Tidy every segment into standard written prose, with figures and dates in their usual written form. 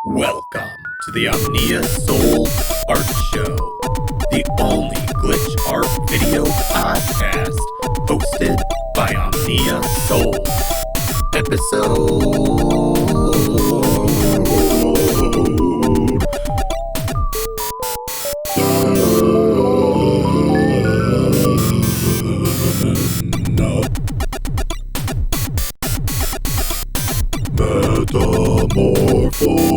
Welcome to the Omnia Sol Art Show, the only glitch art video podcast hosted by Omnia Sol. Episode Metamorphosis.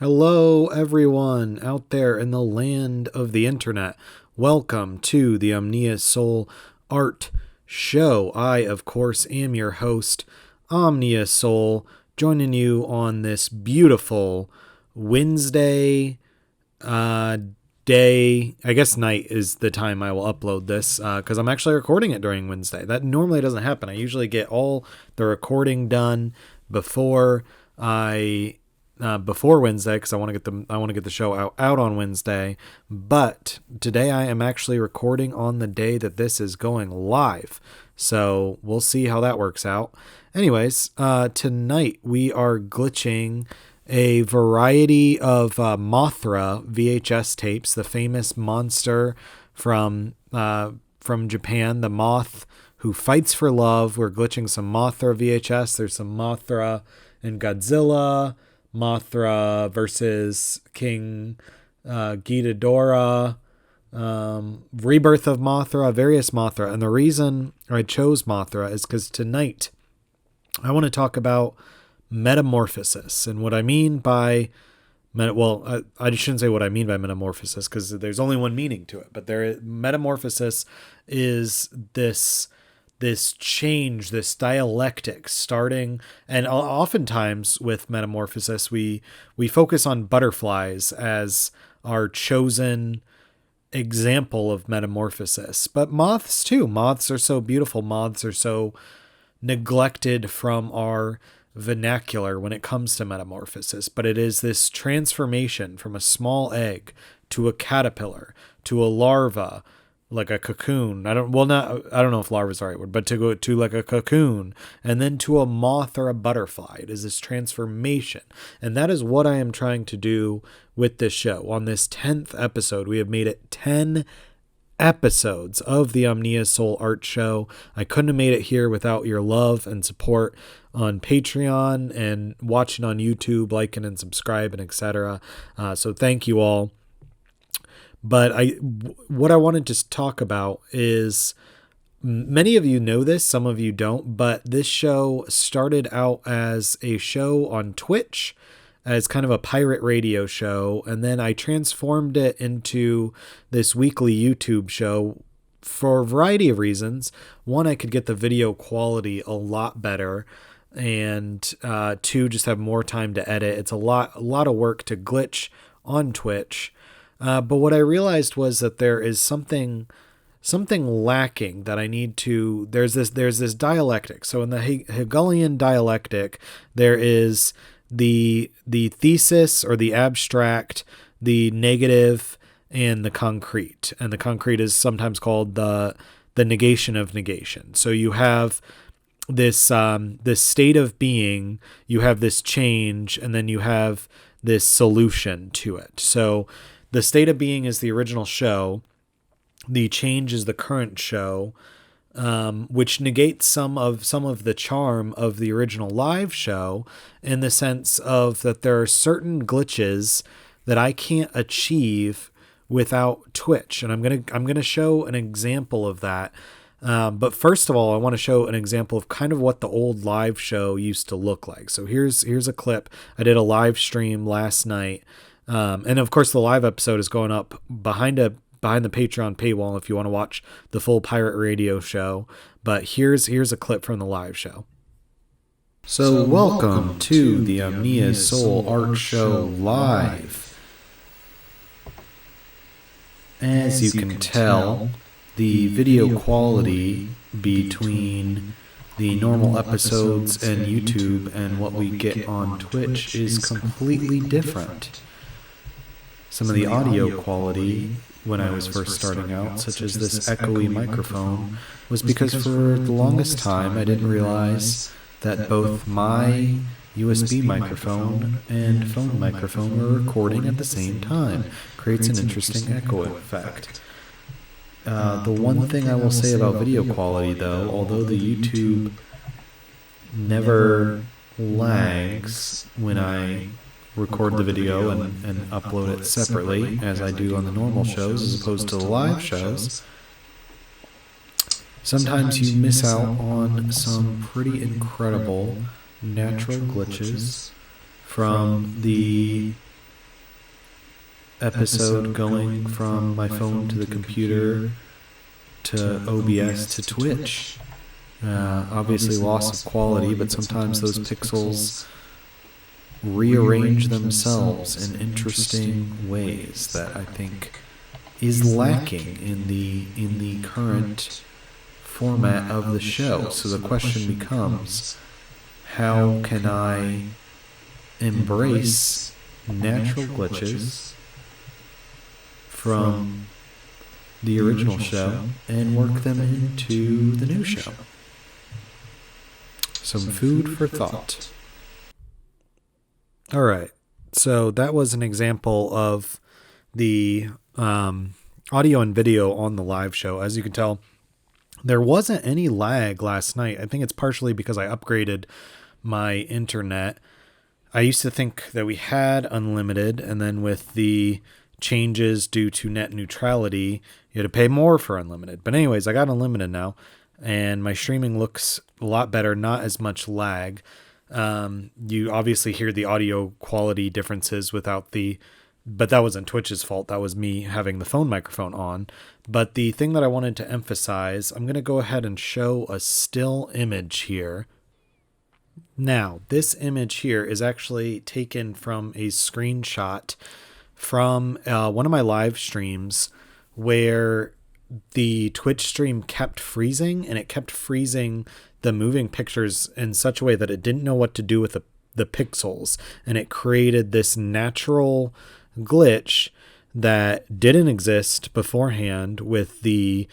Hello, everyone out there in the land of the internet. Welcome to the Omnia Sol Art Show. I, of course, am your host, Omnia Sol, joining you on this beautiful Wednesday day. I guess night is the time I will upload this because I'm actually recording it during Wednesday. That normally doesn't happen. I usually get all the recording done before Wednesday because I want to get the show out on Wednesday. But today I am actually recording on the day that this is going live. So we'll see how that works out. Anyways, tonight we are glitching a variety of Mothra VHS tapes, the famous monster from Japan, the moth who fights for love. We're glitching some Mothra VHS. There's some Mothra and Godzilla, Mothra versus King Ghidorah, Rebirth of Mothra, various Mothra. And the reason I chose Mothra is because tonight I want to talk about Metamorphosis. And what I mean by I shouldn't say what I mean by metamorphosis because there's only one meaning to it, but metamorphosis is this change, this dialectic starting, and oftentimes with metamorphosis we focus on butterflies as our chosen example of metamorphosis, but moths too. Moths are so beautiful. Moths are so neglected from our vernacular when it comes to metamorphosis, but it is this transformation from a small egg to a caterpillar to a larva, like a cocoon. I don't know if larva is the right word, but to go to like a cocoon and then to a moth or a butterfly. It is this transformation. And that is what I am trying to do with this show. On this 10th episode, we have made it 10 episodes of the Omnia Sol Art Show. I couldn't have made it here without your love and support on Patreon and watching on YouTube, liking and subscribing, etc. So thank you all. But what I wanted to talk about is, many of you know this, some of you don't, but this show started out as a show on Twitch, as kind of a pirate radio show, and then I transformed it into this weekly YouTube show for a variety of reasons. One, I could get the video quality a lot better, and two, just have more time to edit. It's a lot of work to glitch on Twitch, but what I realized was that there is something lacking that I need to. There's this dialectic. So in the Hegelian dialectic, there is the thesis or the abstract, the negative, and the concrete. And the concrete is sometimes called the negation of negation. So you have this state of being, you have this change, and then you have this solution to it. So the state of being is the original show. The change is the current show, which negates some of the charm of the original live show, in the sense of that there are certain glitches that I can't achieve without Twitch, and I'm gonna show an example of that. But first of all, I want to show an example of kind of what the old live show used to look like. So here's a clip. I did a live stream last night, and of course the live episode is going up behind the Patreon paywall if you want to watch the full pirate radio show. But here's a clip from the live show. So welcome to the Omnia Sol Art Show live. As you can tell, the video quality between the normal episodes and YouTube and what we get on Twitch is completely different. Some of the audio quality when I was first starting out, such as this echoey microphone, was because for the longest time I didn't realize that both my USB microphone and phone microphone were recording at the same time. Creates an interesting echo effect. The one thing I will say about video quality, though, although the YouTube never lags when I record the video and upload it separately, as I do on the normal shows as opposed to the live shows, sometimes you miss out on some pretty incredible natural glitches from the episode going from my phone to the computer to OBS to Twitch. Obviously loss of quality, but sometimes those pixels rearrange themselves in interesting ways that I think is lacking in the current format of the show. So the question becomes, how can I embrace natural glitches from the original show and work them into the new show? Some food for thought. All right. So that was an example of the audio and video on the live show. As you can tell, there wasn't any lag last night. I think it's partially because I upgraded my internet. I used to think that we had unlimited, and then with the changes due to net neutrality, you had to pay more for unlimited. But anyways, I got unlimited now, and my streaming looks a lot better, not as much lag. You obviously hear the audio quality differences but that wasn't Twitch's fault. That was me having the phone microphone on. But the thing that I wanted to emphasize, I'm going to go ahead and show a still image here. Now, this image here is actually taken from a screenshot from one of my live streams where the Twitch stream kept freezing, and it kept freezing the moving pictures in such a way that it didn't know what to do with the pixels, and it created this natural glitch that didn't exist beforehand with the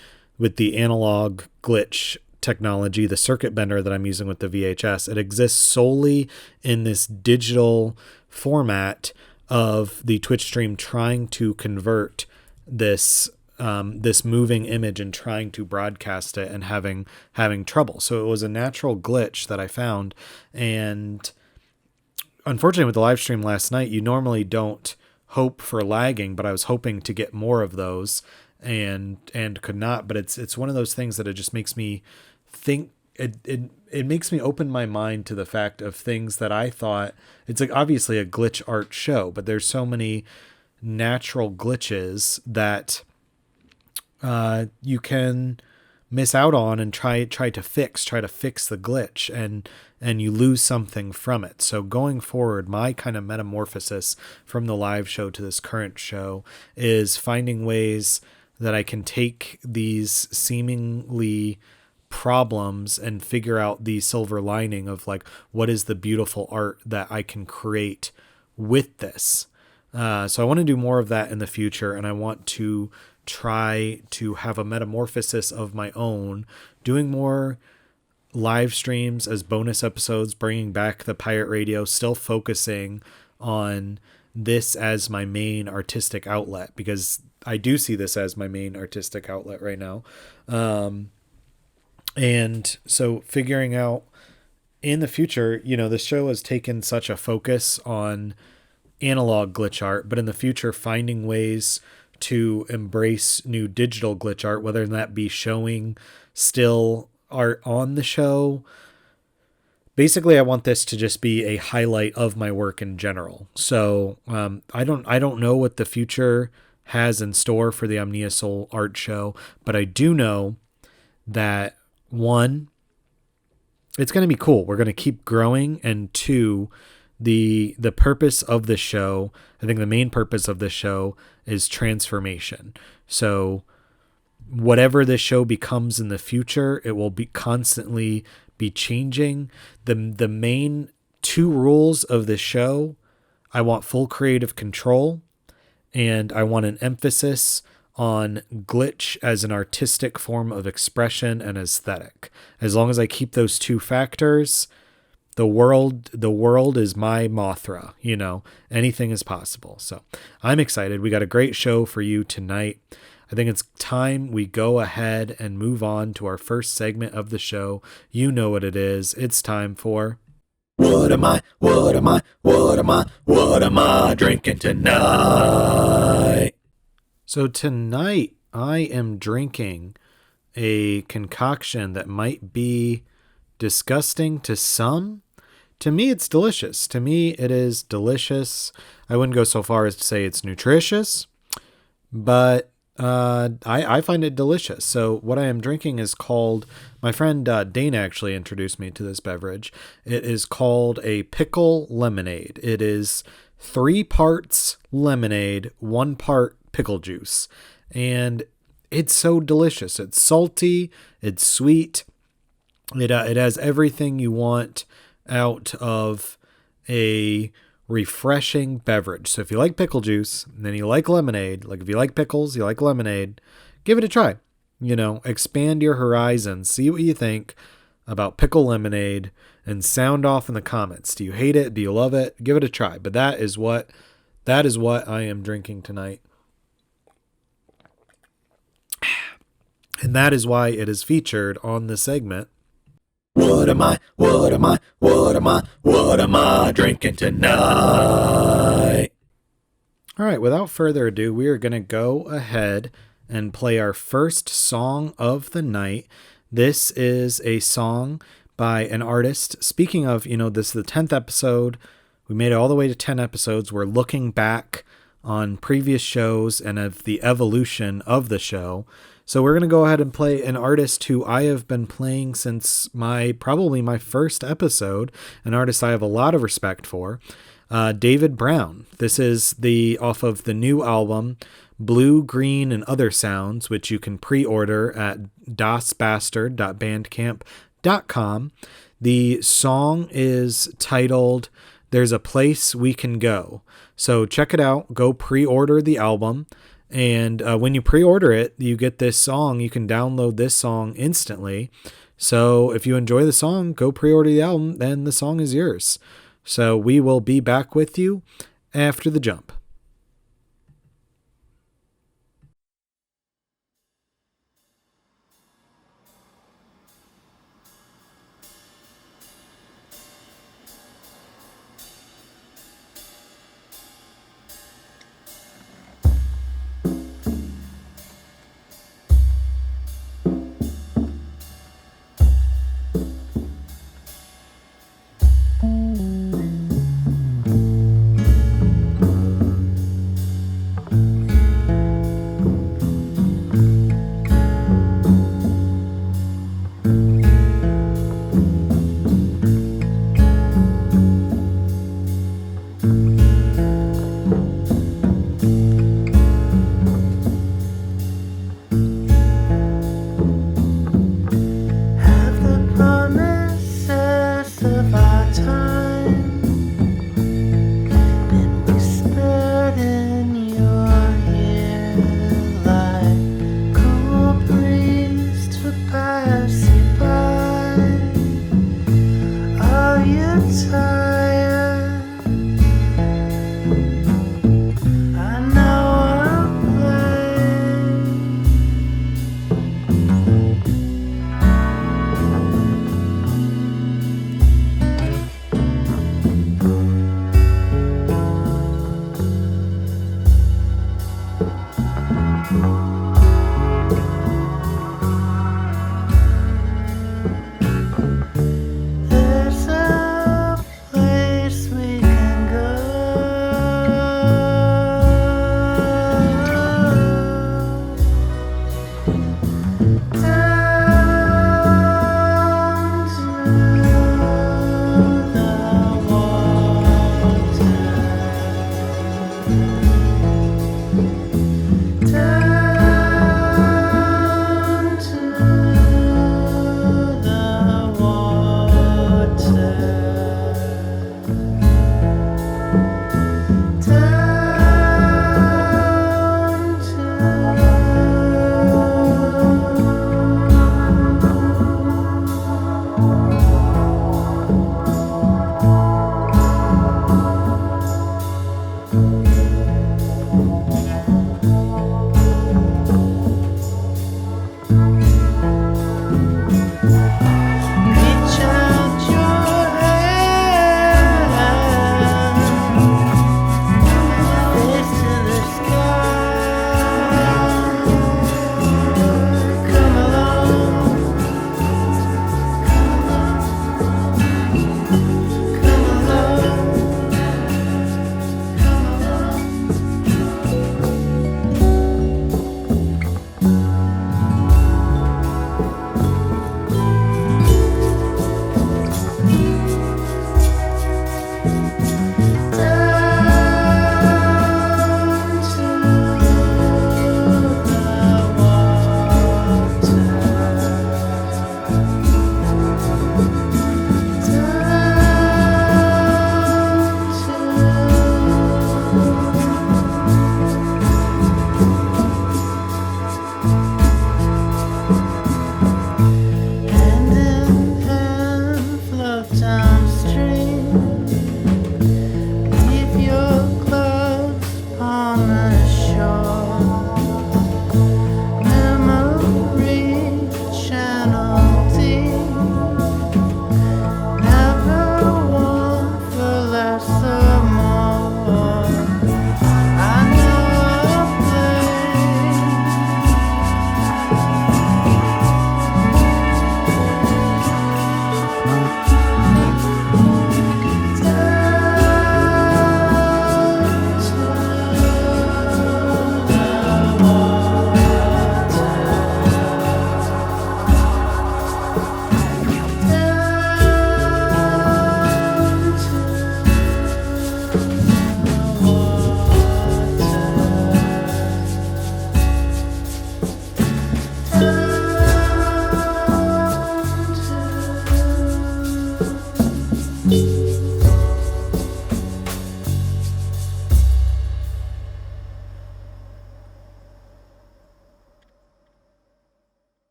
analog glitch technology, the circuit bender that I'm using with the VHS. It exists solely in this digital format of the Twitch stream trying to convert this moving image and trying to broadcast it and having trouble. So it was a natural glitch that I found. And unfortunately with the live stream last night, you normally don't hope for lagging, but I was hoping to get more of those and could not. But it's one of those things that it just makes me think, it makes me open my mind to the fact of things that I thought, it's like obviously a glitch art show, but there's so many natural glitches that you can miss out on and try to fix the glitch, and you lose something from it. So going forward, my kind of metamorphosis from the live show to this current show is finding ways that I can take these seemingly problems and figure out the silver lining of like, what is the beautiful art that I can create with this. So I want to do more of that in the future, and I want to try to have a metamorphosis of my own, doing more live streams as bonus episodes, bringing back the pirate radio, still focusing on this as my main artistic outlet, because I do see this as my main artistic outlet right now. And so figuring out in the future, the show has taken such a focus on analog glitch art, but in the future, finding ways to embrace new digital glitch art, whether that be showing still art on the show. Basically, I want this to just be a highlight of my work in general. So I don't know what the future has in store for the Omnia Sol art show, but I do know that one, it's going to be cool. We're going to keep growing, and two, the purpose of the show, I think the main purpose of the show is transformation. So whatever this show becomes in the future, it will be constantly be changing. The main two rules of the show, I want full creative control, and I want an emphasis on glitch as an artistic form of expression and aesthetic. As long as I keep those two factors, the world is my Mothra, anything is possible. So I'm excited. We got a great show for you tonight. I think it's time we go ahead and move on to our first segment of the show. You know what it is. It's time for What am I drinking tonight? So tonight I am drinking a concoction that might be disgusting to some. To me, it's delicious. To me, it is delicious. I wouldn't go so far as to say it's nutritious, but I find it delicious. So what I am drinking is called, my friend Dana actually introduced me to this beverage. It is called a pickle lemonade. It is 3 parts lemonade, 1 part pickle juice. And it's so delicious. It's salty. It's sweet. It has everything you want out of a refreshing beverage. So if you like pickle juice, and then you like lemonade, like if you like pickles, you like lemonade, give it a try. Expand your horizons. See what you think about pickle lemonade and sound off in the comments. Do you hate it? Do you love it? Give it a try. But that is what I am drinking tonight. And that is why it is featured on the segment. What am I drinking tonight? All right, without further ado, we are going to go ahead and play our first song of the night. This is a song by an artist. Speaking of, this is the 10th episode. We made it all the way to 10 episodes. We're looking back on previous shows and of the evolution of the show. So we're going to go ahead and play an artist who I have been playing since probably my first episode, an artist I have a lot of respect for, David Brown. This is off of the new album, Blue, Green, and Other Sounds, which you can pre-order at dasbastard.bandcamp.com. The song is titled There's a Place We Can Go. So check it out. Go pre-order the album. And when you pre-order it, you get this song. You can download this song instantly. So if you enjoy the song, go pre-order the album, then the song is yours. So we will be back with you after the jump.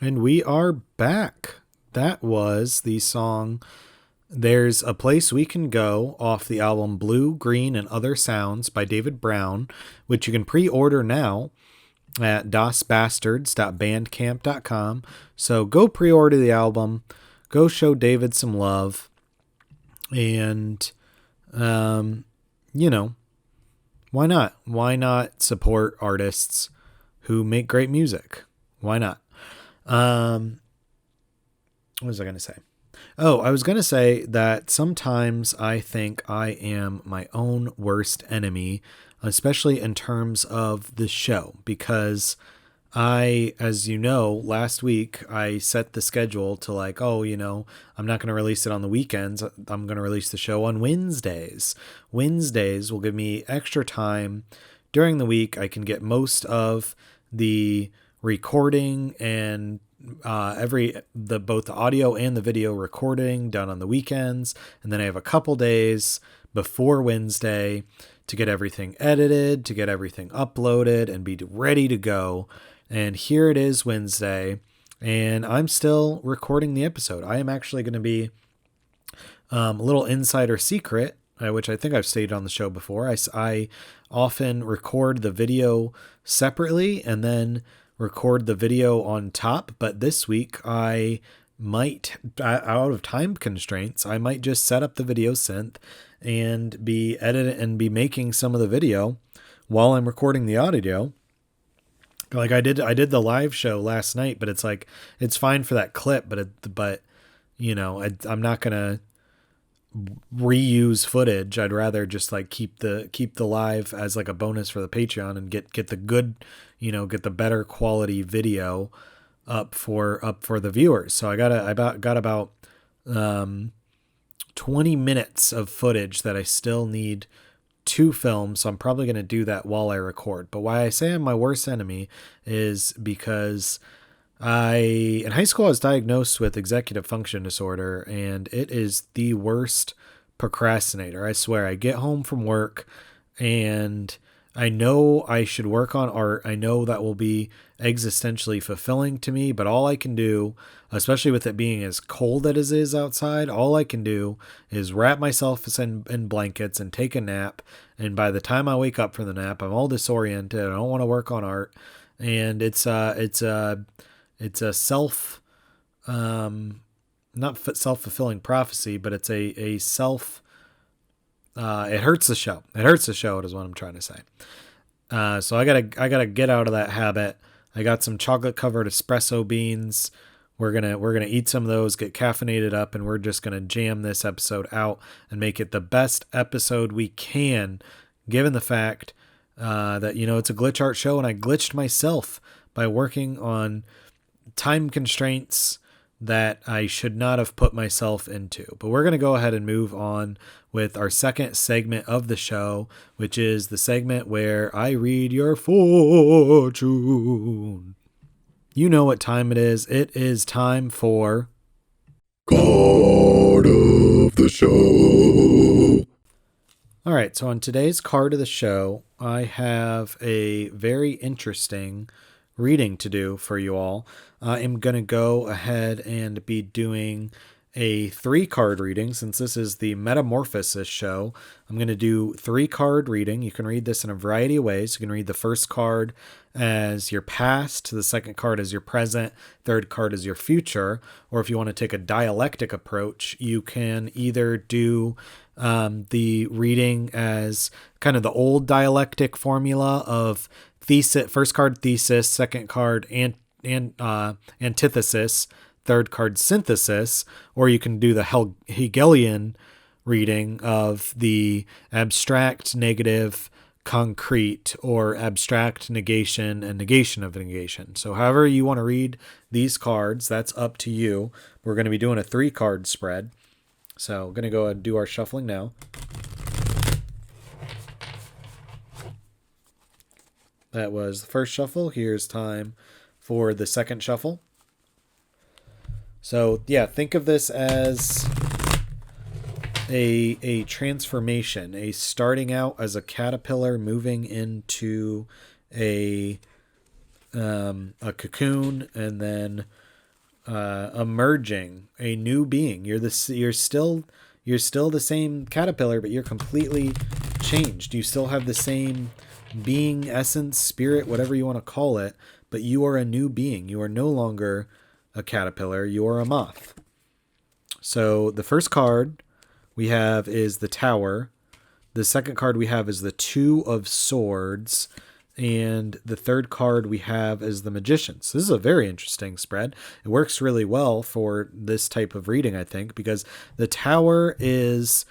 And we are back. That was the song There's a Place We Can Go off the album Blue, Green, and Other Sounds by David Brown, which you can pre-order now at dosbastards.bandcamp.com. So go pre-order the album. Go show David some love. And, you know, why not? Why not support artists who make great music? Why not? What was I going to say? Oh, I was going to say that sometimes I think I am my own worst enemy, especially in terms of the show, because as you know, last week I set the schedule to like, I'm not going to release it on the weekends. I'm going to release the show on Wednesdays. Wednesdays will give me extra time during the week. I can get most of the recording and both the audio and the video recording done on the weekends, and then I have a couple days before Wednesday to get everything edited, to get everything uploaded and be ready to go. And here it is, Wednesday, and I'm still recording the episode. I am actually going to be a little insider secret, which I think I've stated on the show before. I often record the video separately and then record the video on top, but this week I might, out of time constraints, I might just set up the video synth and be editing and be making some of the video while I'm recording the audio. Like I did the live show last night, but it's like, it's fine for that clip, but I'm not gonna reuse footage. I'd rather just like keep the live as like a bonus for the Patreon and get the good, get the better quality video up for the viewers. So I got about 20 minutes of footage that I still need to film. So I'm probably going to do that while I record. But why I say I'm my worst enemy is because in high school I was diagnosed with executive function disorder, and it is the worst procrastinator. I swear, I get home from work and I know I should work on art. I know that will be existentially fulfilling to me, but all I can do, especially with it being as cold as it is outside, all I can do is wrap myself in blankets and take a nap. And by the time I wake up from the nap, I'm all disoriented. I don't want to work on art. And it's a self, not self-fulfilling prophecy, but it's a self, it hurts the show. It hurts the show is what I'm trying to say. So I gotta get out of that habit. I got some chocolate covered espresso beans. We're gonna eat some of those, get caffeinated up, and we're just gonna jam this episode out and make it the best episode we can, given the fact that it's a glitch art show, and I glitched myself by working on time constraints that I should not have put myself into. But we're going to go ahead and move on with our second segment of the show, which is the segment where I read your fortune. You know what time it is. It is time for Card of the Show. All right, so on today's card of the show, I have a very interesting reading to do for you all. I am going to go ahead and be doing a 3-card reading. Since this is the Metamorphosis show, I'm going to do 3-card reading. You can read this in a variety of ways. You can read the first card as your past, the second card as your present, third card as your future, or if you want to take a dialectic approach, you can either do the reading as kind of the old dialectic formula of thesis, first card thesis, second card antithesis, third card synthesis, or you can do the Hegelian reading of the abstract, negative, concrete, or abstract negation and negation of negation. So however you want to read these cards, that's up to you. We're going to be doing a 3-card spread. So I'm going to go ahead and do our shuffling now. That was the first shuffle. Here's time for the second shuffle. So yeah, think of this as a transformation, a starting out as a caterpillar moving into a cocoon, and then emerging, a new being. You're still the same caterpillar, but you're completely changed. You still have the same being, essence, spirit, whatever you want to call it, but you are a new being. You are no longer a caterpillar. You are a moth. So the first card we have is the Tower. The second card we have is the Two of Swords. And the third card we have is the Magician. So this is a very interesting spread. It works really well for this type of reading, I think, because the Tower is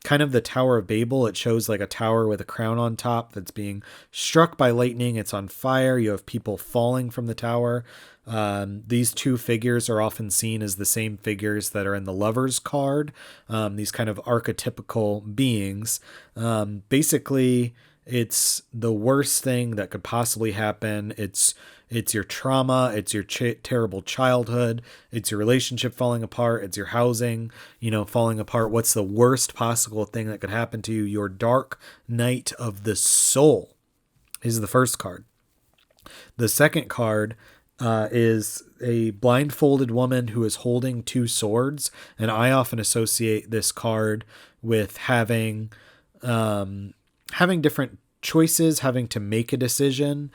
kind of the Tower of Babel. It shows like a tower with a crown on top that's being struck by lightning. It's on fire. You have people falling from the tower. These two figures are often seen as the same figures that are in the Lover's card. These kind of archetypical beings. Basically, it's the worst thing that could possibly happen. It's your trauma. It's your terrible childhood. It's your relationship falling apart. It's your housing, falling apart. What's the worst possible thing that could happen to you? Your dark night of the soul is the first card. The second card is a blindfolded woman who is holding two swords. And I often associate this card with having different choices, having to make a decision.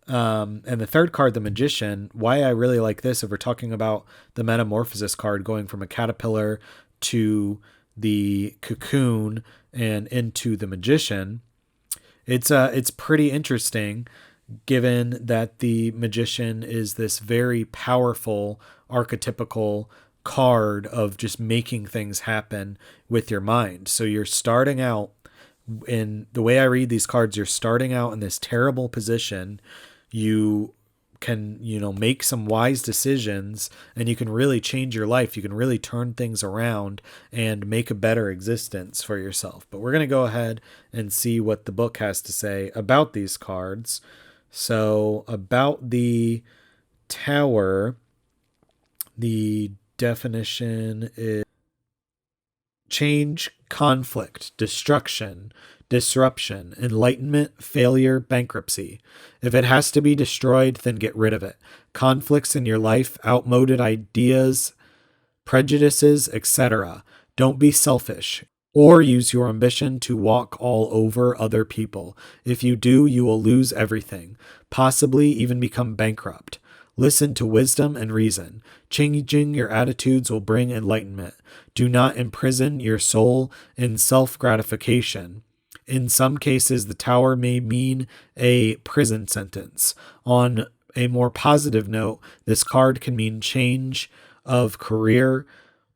And the third card, the Magician, why I really like this, if we're talking about the Metamorphosis card going from a caterpillar to the cocoon and into the Magician, it's pretty interesting given that the Magician is this very powerful archetypical card of just making things happen with your mind. So you're starting out, in the way I read these cards, you're starting out in this terrible position. You can, make some wise decisions, and you can really change your life. You can really turn things around and make a better existence for yourself. But we're going to go ahead and see what the book has to say about these cards. So about the Tower, the definition is change, conflict, destruction, disruption, enlightenment, failure, bankruptcy. If it has to be destroyed, then get rid of it. Conflicts in your life, outmoded ideas, prejudices, etc. Don't be selfish or use your ambition to walk all over other people. If you do, you will lose everything, possibly even become bankrupt. Listen to wisdom and reason. Changing your attitudes will bring enlightenment. Do not imprison your soul in self-gratification. In some cases, the Tower may mean a prison sentence. On a more positive note, this card can mean change of career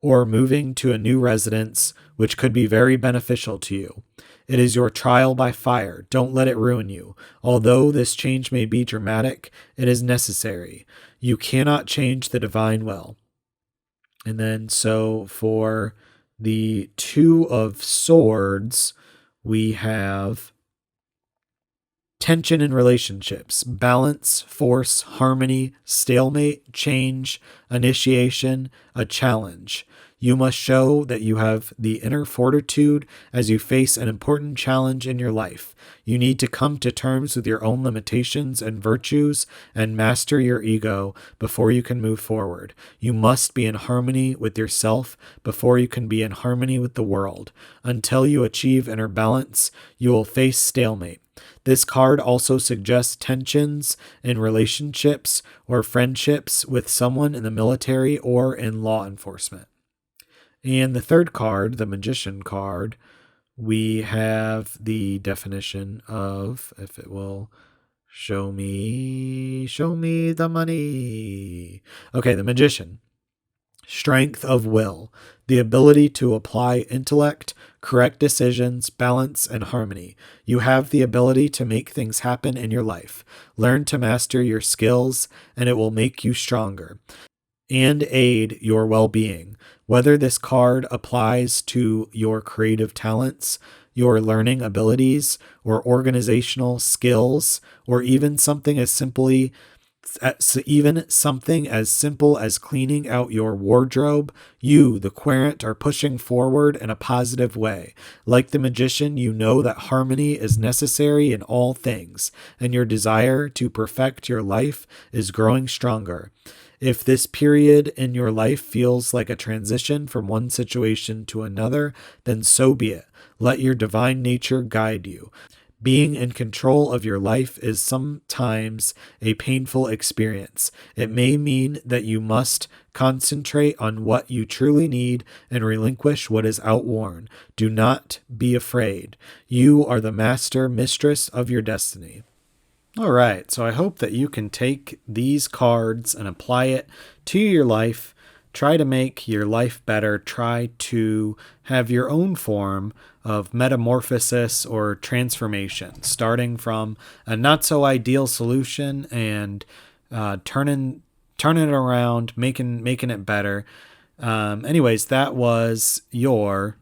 or moving to a new residence, which could be very beneficial to you. It is your trial by fire. Don't let it ruin you. Although this change may be dramatic, it is necessary. You cannot change the divine will. And then so for the Two of Swords, we have tension in relationships, balance, force, harmony, stalemate, change, initiation, a challenge. You must show that you have the inner fortitude as you face an important challenge in your life. You need to come to terms with your own limitations and virtues and master your ego before you can move forward. You must be in harmony with yourself before you can be in harmony with the world. Until you achieve inner balance, you will face stalemate. This card also suggests tensions in relationships or friendships with someone in the military or in law enforcement. And the third card, the Magician card, we have the definition of, if it will show me the money. Okay, the Magician. Strength of will, the ability to apply intellect, correct decisions, balance, and harmony. You have the ability to make things happen in your life. Learn to master your skills, and it will make you stronger and aid your well-being. Whether this card applies to your creative talents, your learning abilities, or organizational skills, or even something as simple as cleaning out your wardrobe, you, the querent, are pushing forward in a positive way. Like the Magician, you know that harmony is necessary in all things, and your desire to perfect your life is growing stronger. If this period in your life feels like a transition from one situation to another, then so be it. Let your divine nature guide you. Being in control of your life is sometimes a painful experience. It may mean that you must concentrate on what you truly need and relinquish what is outworn. Do not be afraid. You are the master, mistress of your destiny. All right, so I hope that you can take these cards and apply it to your life. Try to make your life better. Try to have your own form of metamorphosis or transformation, starting from a not so ideal solution and turning it around, making it better. Anyways, that was your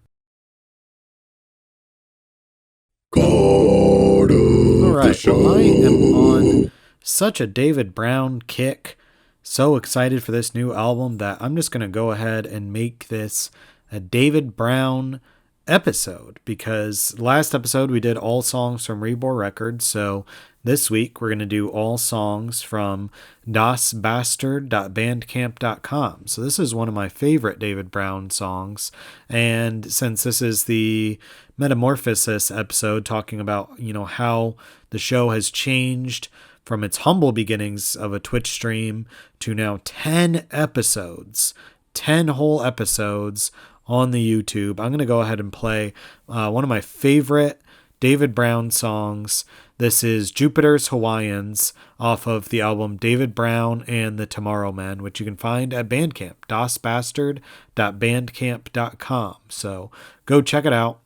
God All of the right. show. Well, I am on such a David Brown kick. So excited for this new album that I'm just going to go ahead and make this a David Brown episode, because last episode we did all songs from Reborn Records. So this week we're going to do all songs from dasbastard.bandcamp.com. So this is one of my favorite David Brown songs. And since this is the Metamorphosis episode talking about, how the show has changed from its humble beginnings of a Twitch stream to now 10 episodes, 10 whole episodes on the YouTube, I'm going to go ahead and play one of my favorite David Brown songs. This is Jupiter's Hawaiians off of the album David Brown and the Tomorrow Men, which you can find at Bandcamp, dasbastard.bandcamp.com. So go check it out,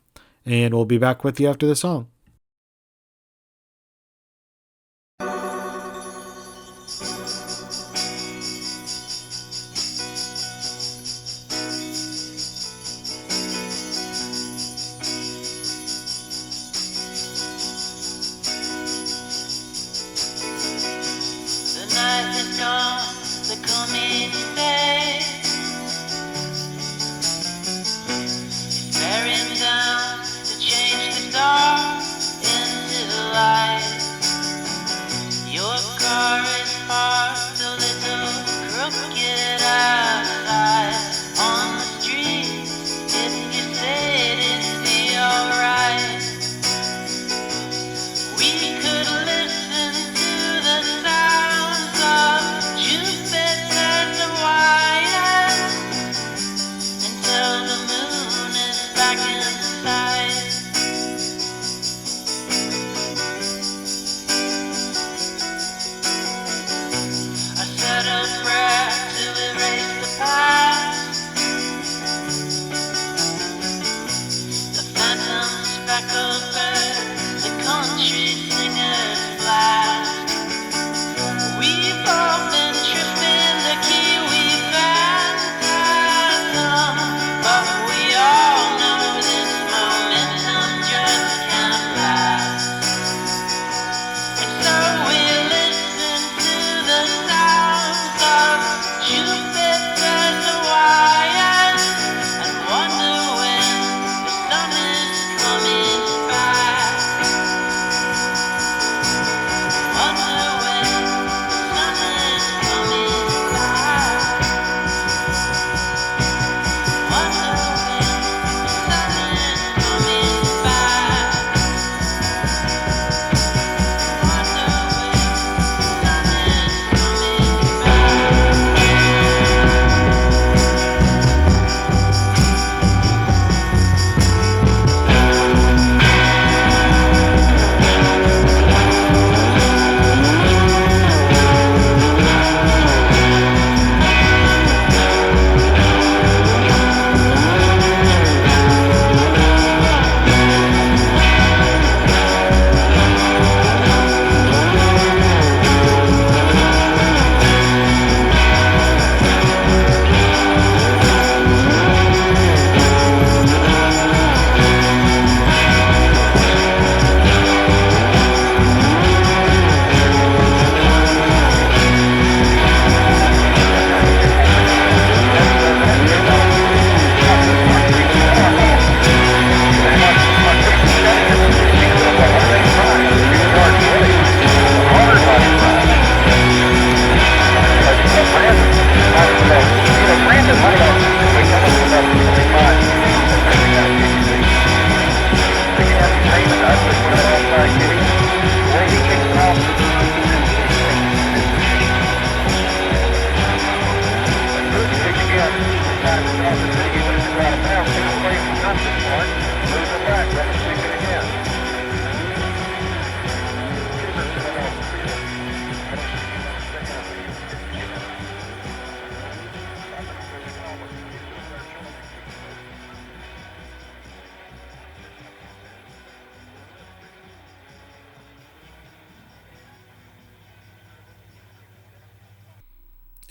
and we'll be back with you after the song.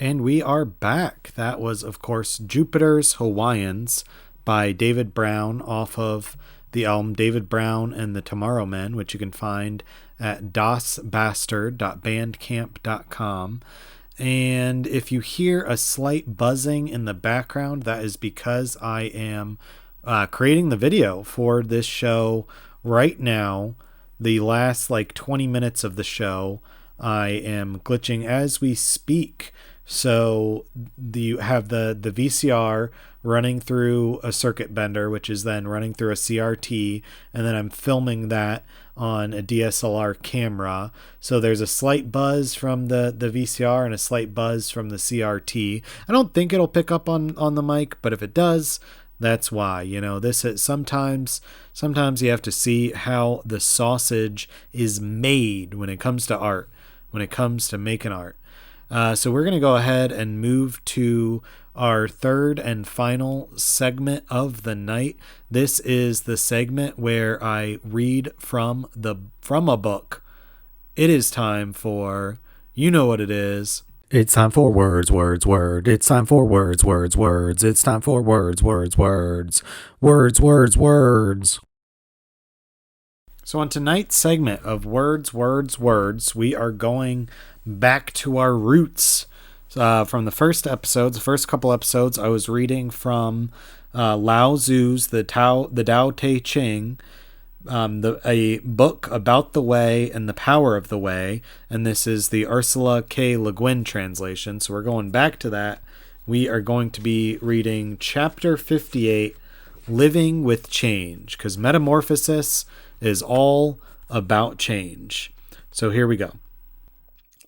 And we are back. That was, of course, Jupiter's Hawaiians by David Brown off of the album David Brown and the Tomorrow Men, which you can find at dosbastard.bandcamp.com. And if you hear a slight buzzing in the background, that is because I am creating the video for this show right now. The last 20 minutes of the show, I am glitching as we speak. So you have the VCR running through a circuit bender, which is then running through a CRT, and then I'm filming that on a DSLR camera. So there's a slight buzz from the VCR and a slight buzz from the CRT. I don't think it'll pick up on the mic, but if it does, that's why. This is sometimes you have to see how the sausage is made when it comes to art, when it comes to making art. So we're going to go ahead and move to our third and final segment of the night. This is the segment where I read from a book. It is time for, you know what it is. It's time for words. It's time for words. It's time for words. So on tonight's segment of words, we are going back to our roots. From the first couple episodes, I was reading from Lao Tzu's The Tao Te Ching, a book about the way and the power of the way, and this is the Ursula K. Le Guin translation. So we're going back to that. We are going to be reading chapter 58, Living with Change, because Metamorphosis is all about change. So here we go.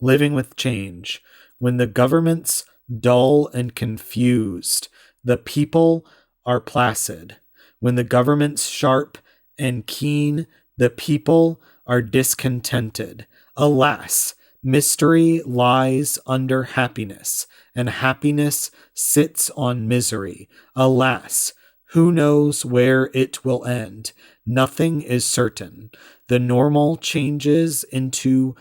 Living with change. When the government's dull and confused, the people are placid. When the government's sharp and keen, the people are discontented. Alas, mystery lies under happiness, and happiness sits on misery. Alas, who knows where it will end? Nothing is certain. The normal changes into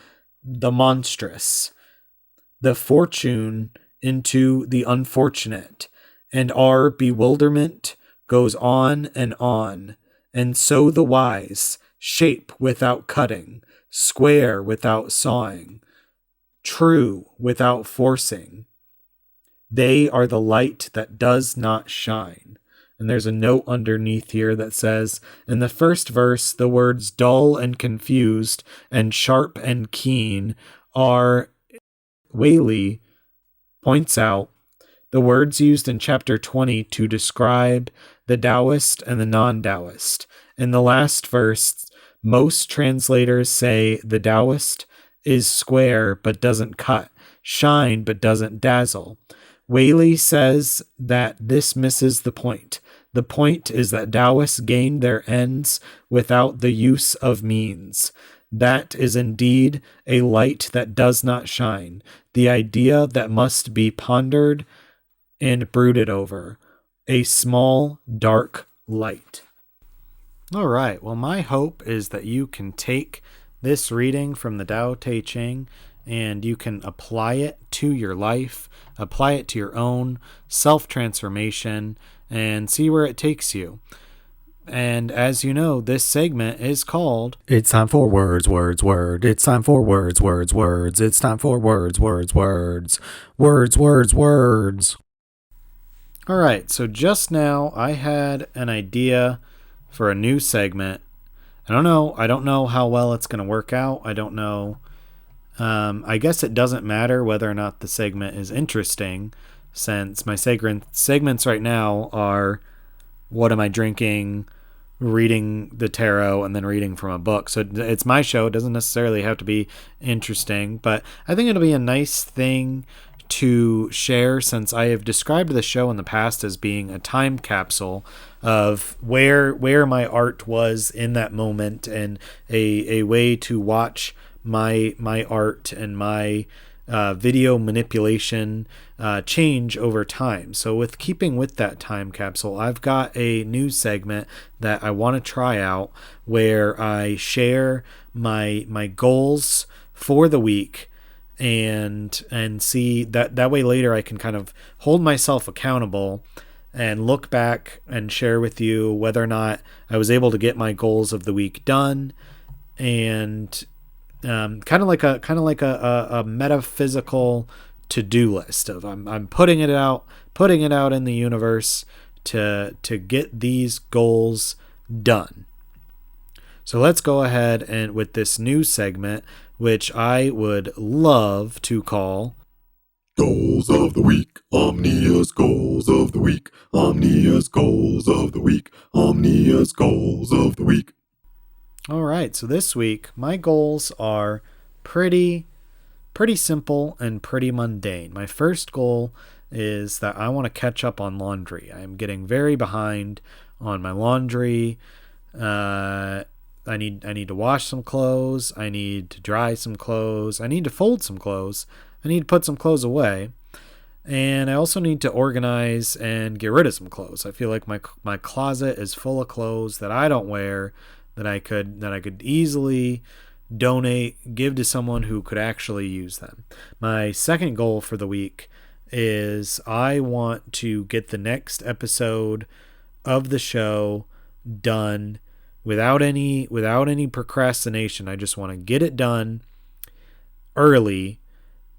the monstrous, the fortune into the unfortunate, and our bewilderment goes on, and so the wise shape without cutting, square without sawing, true without forcing. They are the light that does not shine. And there's a note underneath here that says, in the first verse, the words dull and confused and sharp and keen are, Whaley points out, the words used in chapter 20 to describe the Taoist and the non-Taoist. In the last verse, most translators say the Taoist is square but doesn't cut, shine but doesn't dazzle. Whaley says that this misses the point. The point is that Taoists gain their ends without the use of means. That is indeed a light that does not shine, the idea that must be pondered and brooded over, a small, dark light. All right, well, my hope is that you can take this reading from the Tao Te Ching and you can apply it to your life, apply it to your own self-transformation, and see where it takes you. And as you know, this segment is called It's Time for Words. It's time for words. It's time for words. All right, so just now I had an idea for a new segment. I don't know how well it's going to work out. I don't know. I guess it doesn't matter whether or not the segment is interesting, since my segments right now are what am I drinking, reading the tarot, and then reading from a book. So it's my show. It doesn't necessarily have to be interesting, but I think it'll be a nice thing to share, since I have described the show in the past as being a time capsule of where my art was in that moment, and a way to watch my art and my video manipulation change over time. So with keeping with that time capsule, I've got a new segment that I want to try out where I share my goals for the week, and see that way later I can kind of hold myself accountable and look back and share with you whether or not I was able to get my goals of the week done, and kind of like a metaphysical to-do list of I'm putting it out in the universe to get these goals done. So let's go ahead and with this new segment, which I would love to call Goals of the Week, Omnia's Goals of the Week, Omnia's Goals of the Week, Omnia's Goals of the Week. All right, so this week my goals are pretty simple and pretty mundane. My first goal is that I want to catch up on laundry. I am getting very behind on my laundry. I need to wash some clothes. I need to dry some clothes. I need to fold some clothes. I need to put some clothes away. And I also need to organize and get rid of some clothes. I feel like my closet is full of clothes that I don't wear, that I could easily donate, give to someone who could actually use them. My second goal for the week is I want to get the next episode of the show done without any procrastination. I just want to get it done early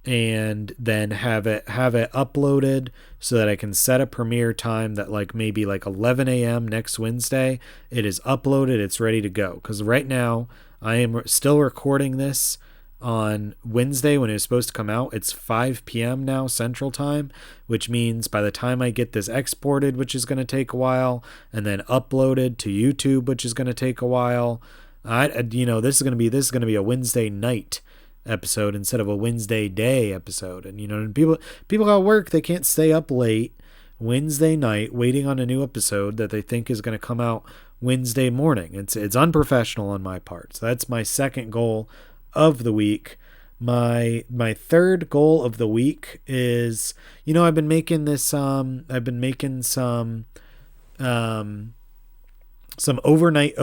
and then have it uploaded so that I can set a premiere time that maybe 11 a.m. next Wednesday. It is uploaded, it's ready to go. Because right now I am still recording this on Wednesday when it was supposed to come out. It's 5 p.m. now Central Time, which means by the time I get this exported, which is going to take a while, and then uploaded to YouTube, which is going to take a while, this is going to be a Wednesday night episode instead of a Wednesday day episode. And people got work, they can't stay up late Wednesday night waiting on a new episode that they think is going to come out Wednesday morning. It's unprofessional on my part. So that's my second goal of the week. My third goal of the week is, I've been making some overnight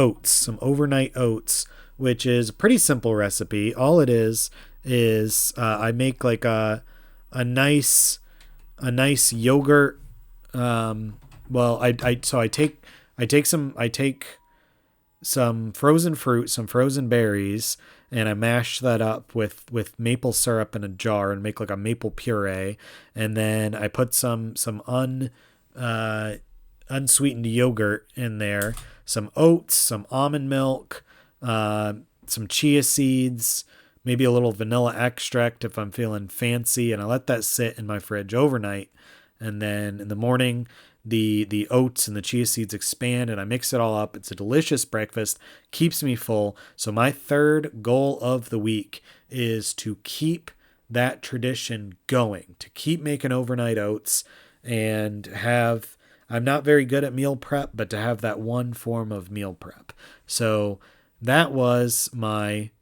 oats, which is a pretty simple recipe. All it is I make a nice yogurt. I take some frozen fruit, some frozen berries, and I mash that up with maple syrup in a jar and make a maple puree. And then I put some unsweetened yogurt in there, some oats, some almond milk, some chia seeds, maybe a little vanilla extract if I'm feeling fancy, and I let that sit in my fridge overnight. And then in the morning, the oats and the chia seeds expand, and I mix it all up. It's a delicious breakfast, keeps me full. So my third goal of the week is to keep that tradition going, to keep making overnight oats and I'm not very good at meal prep, but to have that one form of meal prep. So that was my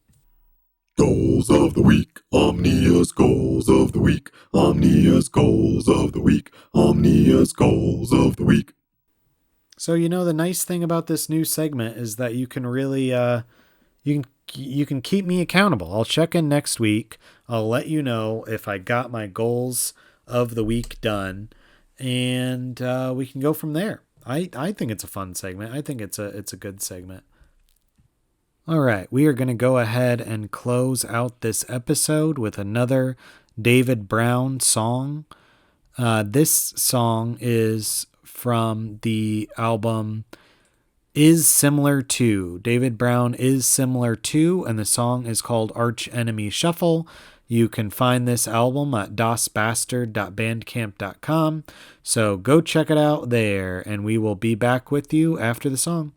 Goals of the Week, Omnia's Goals of the Week, Omnia's Goals of the Week, Omnia's Goals of the Week. So, the nice thing about this new segment is that you can really, you can keep me accountable. I'll check in next week. I'll let you know if I got my goals of the week done, and we can go from there. I think it's a fun segment. I think it's a good segment. All right, we are going to go ahead and close out this episode with another David Brown song. This song is from the album Is Similar To. David Brown Is Similar To, and the song is called Arch Enemy Shuffle. You can find this album at dosbastard.bandcamp.com. So go check it out there, and we will be back with you after the song.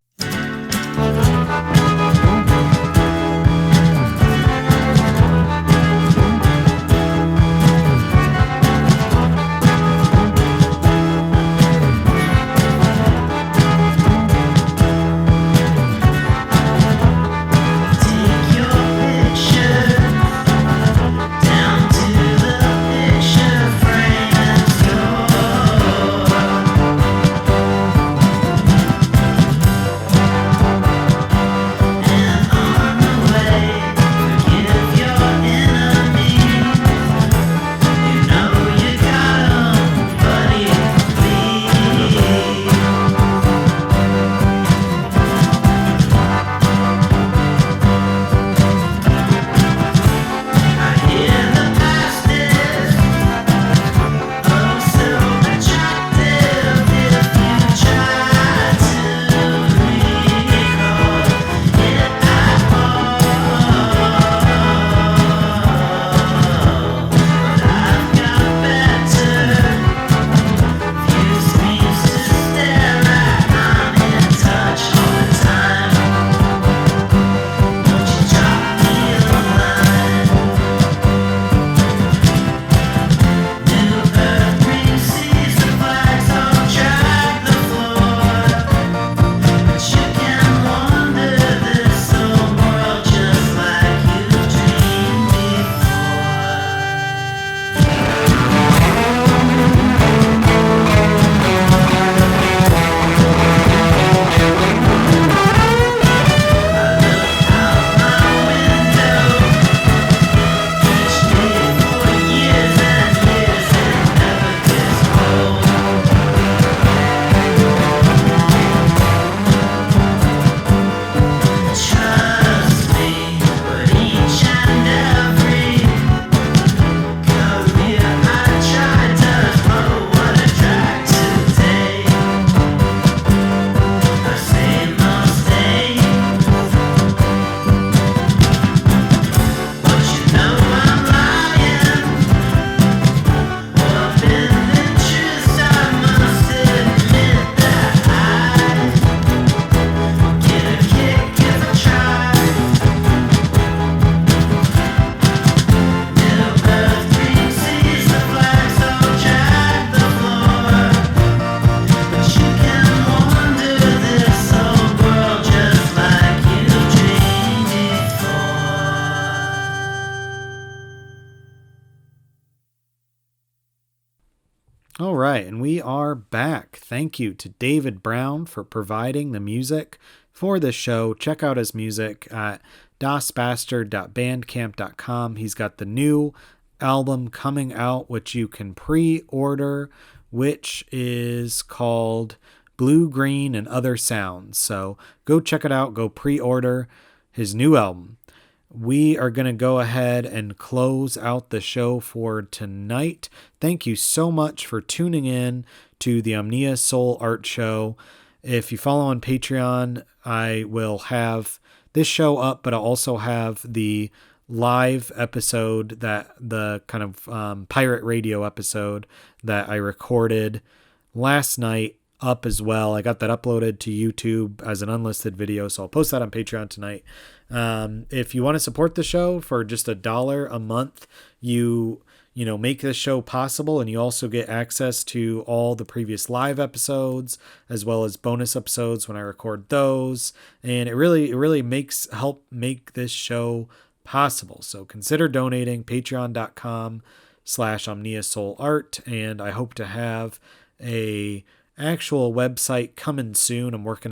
All right, and we are back. Thank you to David Brown for providing the music for this show. Check out his music at dasbastard.bandcamp.com. He's got the new album coming out, which you can pre-order, which is called Blue, Green, and Other Sounds. So go check it out. Go pre-order his new album. We are going to go ahead and close out the show for tonight. Thank you so much for tuning in to the Omnia Sol Art Show. If you follow on Patreon, I will have this show up, but I'll also have the live episode, that the kind of pirate radio episode that I recorded last night, up as well. I got that uploaded to YouTube as an unlisted video, so I'll post that on Patreon tonight. If you want to support the show for just $1 a month, you make this show possible, and you also get access to all the previous live episodes as well as bonus episodes when I record those. And it really help make this show possible. So consider donating, patreon.com/OmniaSolArt. And I hope to have a actual website coming soon. I'm working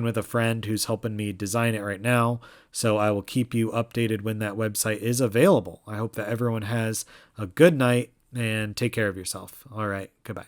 with a friend who's helping me design it right now, so I will keep you updated when that website is available. I hope that everyone has a good night and take care of yourself. All right, goodbye.